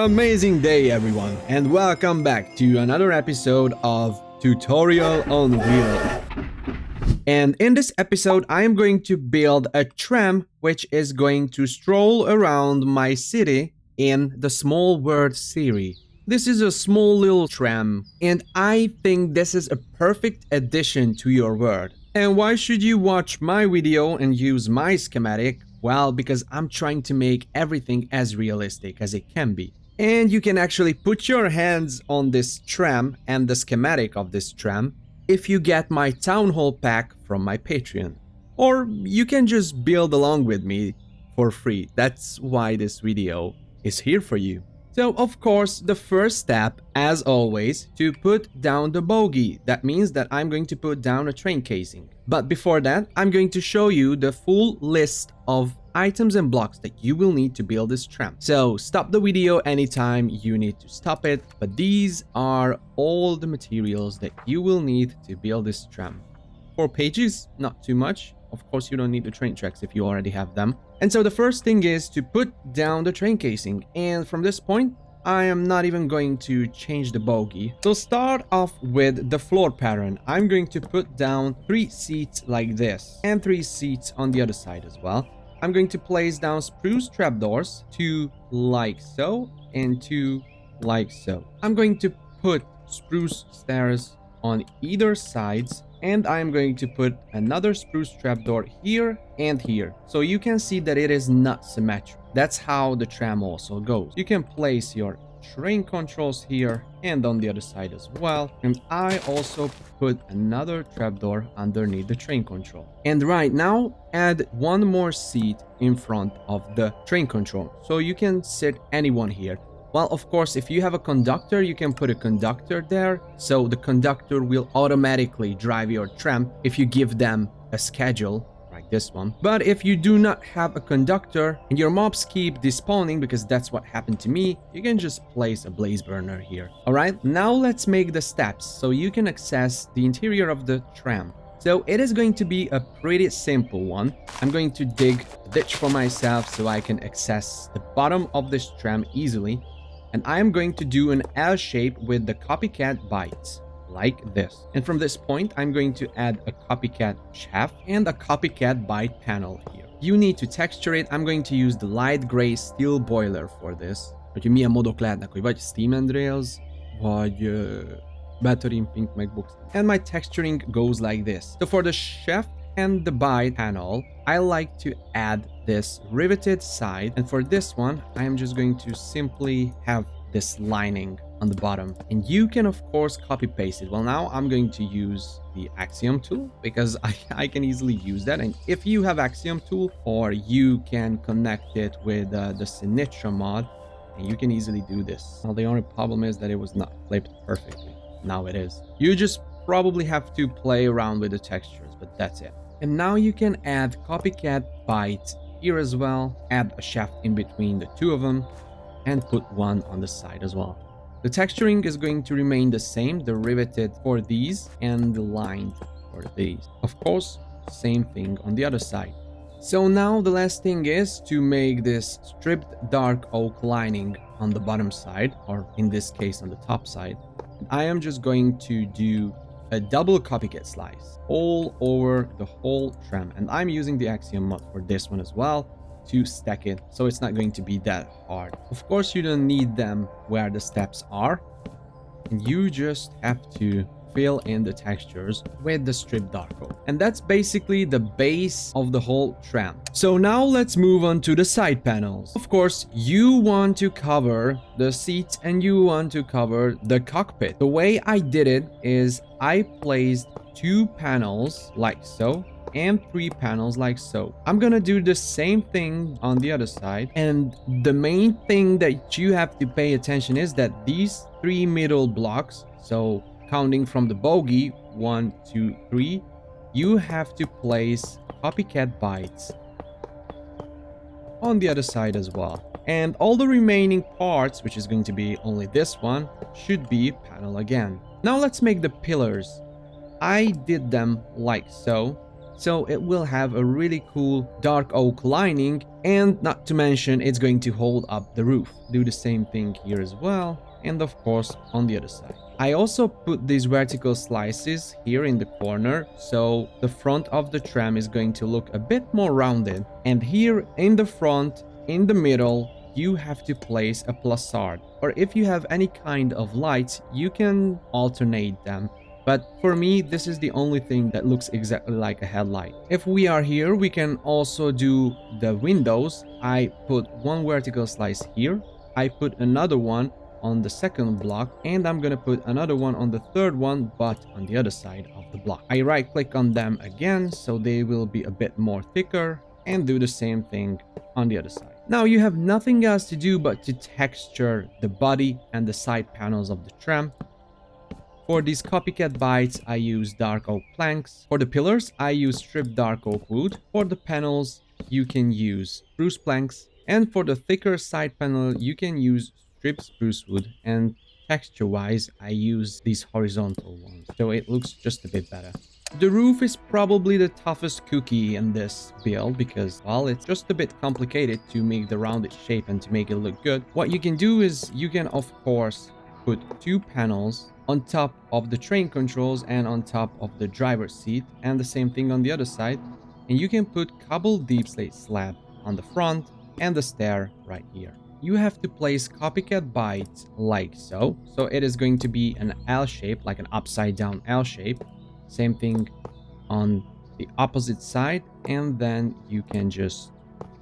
Amazing day everyone, and welcome back to another episode of Tutorial on Wheel. And in this episode I am going to build a tram which is going to stroll around my city in the Small World series. This is a small little tram and I think this is a perfect addition to your world. And why should you watch my video and use my schematic? Well, because I'm trying to make everything as realistic as it can be. And you can actually put your hands on this tram and the schematic of this tram if you get my town hall pack from my Patreon. Or you can just build along with me for free. That's why this video is here for you. So of course, the first step, as always, to put down the bogie. That means that I'm going to put down a train casing. But before that, I'm going to show you the full list of items and blocks that you will need to build this tram. So stop the video anytime you need to stop it, but these are all the materials that you will need to build this tram. 4 pages, not too much. Of course, you don't need the train tracks if you already have them. And so the first thing is to put down the train casing. And from this point, I am not even going to change the bogie. So start off with the floor pattern. I'm going to put down 3 seats like this and 3 seats on the other side as well. I'm going to place down spruce trapdoors, 2 like so and 2 like so. I'm going to put spruce stairs on either sides, and I'm going to put another spruce trapdoor here and here. So you can see that it is not symmetric. That's how the tram also goes. You can place your train controls here and on the other side as well. And I also put another trapdoor underneath the train control. And right now, add 1 more seat in front of the train control. So you can sit anyone here. Well, of course, if you have a conductor, you can put a conductor there. So the conductor will automatically drive your tram if you give them a schedule. This one. But if you do not have a conductor and your mobs keep despawning, because that's what happened to me, you can just place a blaze burner here. Alright, now let's make the steps so you can access the interior of the tram. So it is going to be a pretty simple one. I'm going to dig a ditch for myself so I can access the bottom of this tram easily. And I am going to do an L shape with the copycat bytes, like this. And from this point, I'm going to add a copycat shaft and a copycat byte panel here. You need to texture it. I'm going to use the light gray steel boiler for this. Hogy milyen modok lehetnek, hogy vagy Steam and Rails, vagy Battery Pink MacBooks. And my texturing goes like this. So for the shaft and the byte panel, I like to add this riveted side. And for this one, I am just going to simply have this lining on the bottom, and you can of course copy paste it. Well, now I'm going to use the Axiom tool because I can easily use that. And if you have Axiom tool, or you can connect it with the Sinitra mod, and you can easily do this. Well, the only problem is that it was not flipped perfectly. Now it is. You just probably have to play around with the textures, but that's it. And now you can add copycat bytes here as well, add a shaft in between the 2 of them, and put 1 on the side as well. The texturing is going to remain the same, the riveted for these and the lined for these. Of course, same thing on the other side. So now the last thing is to make this stripped dark oak lining on the bottom side, or in this case on the top side. I am just going to do a double copycat slice all over the whole tram, and I'm using the Axiom mod for this one as well, to stack it so it's not going to be that hard. Of course, you don't need them where the steps are, and you just have to fill in the textures with the strip dark oak. And that's basically the base of the whole tram. So now let's move on to the side panels. Of course, you want to cover the seats and you want to cover the cockpit. The way I did it is I placed 2 panels like so and 3 panels like so. I'm gonna do the same thing on the other side, and the main thing that you have to pay attention is that these 3 middle blocks, so counting from the bogie 1, 2, 3, you have to place copycat bytes on the other side as well. And all the remaining parts, which is going to be only this one, should be panel again. Now let's make the pillars. I did them like so. so it will have a really cool dark oak lining, and not to mention it's going to hold up the roof. Do the same thing here as well, and of course on the other side. I also put these vertical slices here in the corner, so the front of the tram is going to look a bit more rounded. And here in the front, in the middle, you have to place a plassard. Or if you have any kind of lights, you can alternate them. But for me, this is the only thing that looks exactly like a headlight. If we are here, we can also do the windows. I put one vertical slice here. I put another one on the second block, and I'm gonna put another one on the third one, but on the other side of the block. I right click on them again, so they will be a bit more thicker, and do the same thing on the other side. Now you have nothing else to do but to texture the body and the side panels of the tram. For these copycat bites, I use dark oak planks. For the pillars, I use stripped dark oak wood. For the panels, you can use spruce planks. And for the thicker side panel, you can use stripped spruce wood. And texture-wise, I use these horizontal ones, so it looks just a bit better. The roof is probably the toughest cookie in this build because, well, it's just a bit complicated to make the rounded shape and to make it look good. What you can do is you can, of course, put two panels on top of the train controls and on top of the driver's seat, and the same thing on the other side. And you can put cobbled deep slate slab on the front and the stair right here. You have to place copycat bites like so. So it is going to be an L shape, like an upside down L shape. Same thing on the opposite side, and then you can just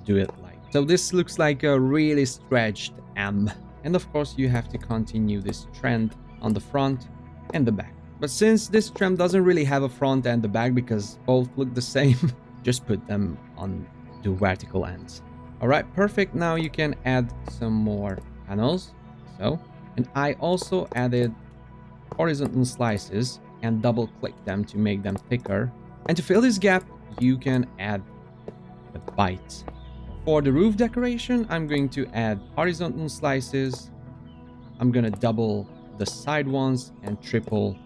do it like so. This looks like a really stretched M. And of course you have to continue this trend on the front and the back. But since this tram doesn't really have a front and the back because both look the same, just put them on the vertical ends. Alright, perfect. Now you can add some more panels. So, and I also added horizontal slices and double click them to make them thicker. And to fill this gap, you can add the bites. For the roof decoration, I'm going to add horizontal slices. I'm gonna double the side ones and triple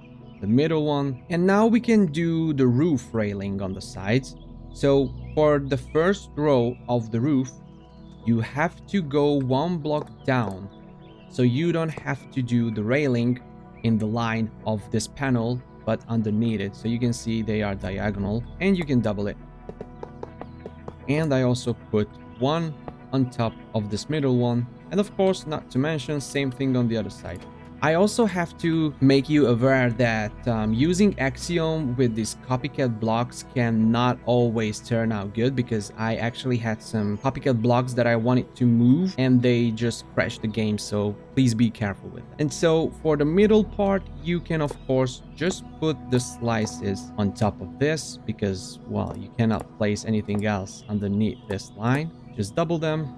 the middle one. And now we can do the roof railing on the sides. So for the first row of the roof, you have to go one block down. So you don't have to do the railing in the line of this panel, but underneath it. So you can see they are diagonal, and you can double it. And I also put one on top of this middle one. And of course, not to mention, same thing on the other side. I also have to make you aware that using Axiom with these copycat blocks can not always turn out good, because I actually had some copycat blocks that I wanted to move and they just crashed the game, so please be careful with that. And so for the middle part, you can of course just put the slices on top of this because, well, you cannot place anything else underneath this line. Just double them.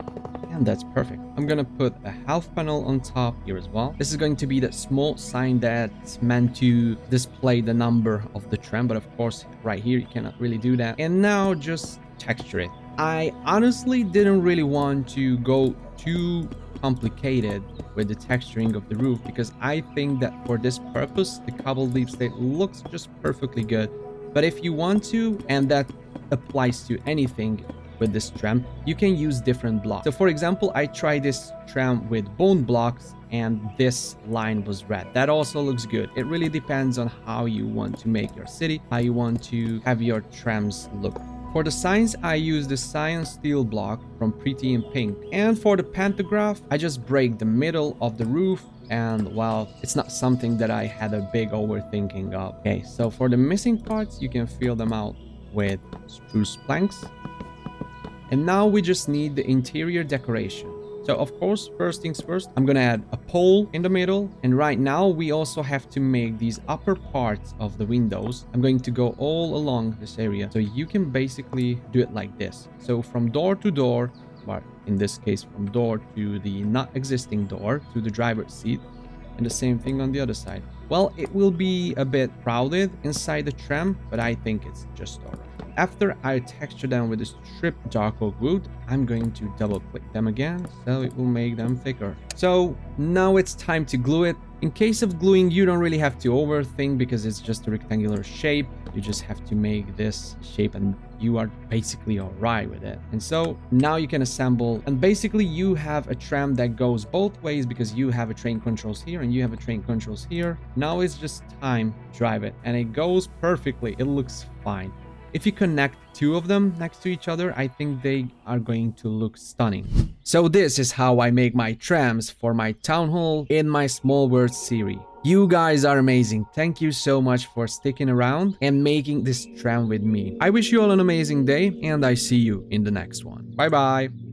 And that's perfect. I'm gonna put a half panel on top here as well. This is going to be that small sign that's meant to display the number of the tram, but of course right here you cannot really do that. And now just texture it. I honestly didn't really want to go too complicated with the texturing of the roof because I think that for this purpose the cobbled deep slate looks just perfectly good. But if you want to, and that applies to anything with this tram, you can use different blocks. So for example, I tried this tram with bone blocks and this line was red. That also looks good. It really depends on how you want to make your city, how you want to have your trams look. For the signs, I use the cyan steel block from Pretty in Pink. And for the pantograph, I just break the middle of the roof, and well, it's not something that I had a big overthinking of. Okay, so for the missing parts, you can fill them out with spruce planks. And now we just need the interior decoration. So of course, first things first, I'm gonna add a pole in the middle. And right now we also have to make these upper parts of the windows. I'm going to go all along this area. So you can basically do it like this. So from door to door, or in this case, from door to the not existing door to the driver's seat. And the same thing on the other side. Well, it will be a bit crowded inside the tram, but I think it's just alright. After I texture them with the stripped dark oak wood, I'm going to double click them again, so it will make them thicker. So now it's time to glue it. In case of gluing, you don't really have to overthink because it's just a rectangular shape. You just have to make this shape and you are basically alright with it. And so now you can assemble, and basically you have a tram that goes both ways because you have a train controls here and you have a train controls here. Now it's just time to drive it and it goes perfectly. It looks fine. If you connect two of them next to each other, I think they are going to look stunning. So this is how I make my trams for my town hall in my Small Words series. You guys are amazing. Thank you so much for sticking around and making this tram with me. I wish you all an amazing day and I see you in the next one. Bye bye.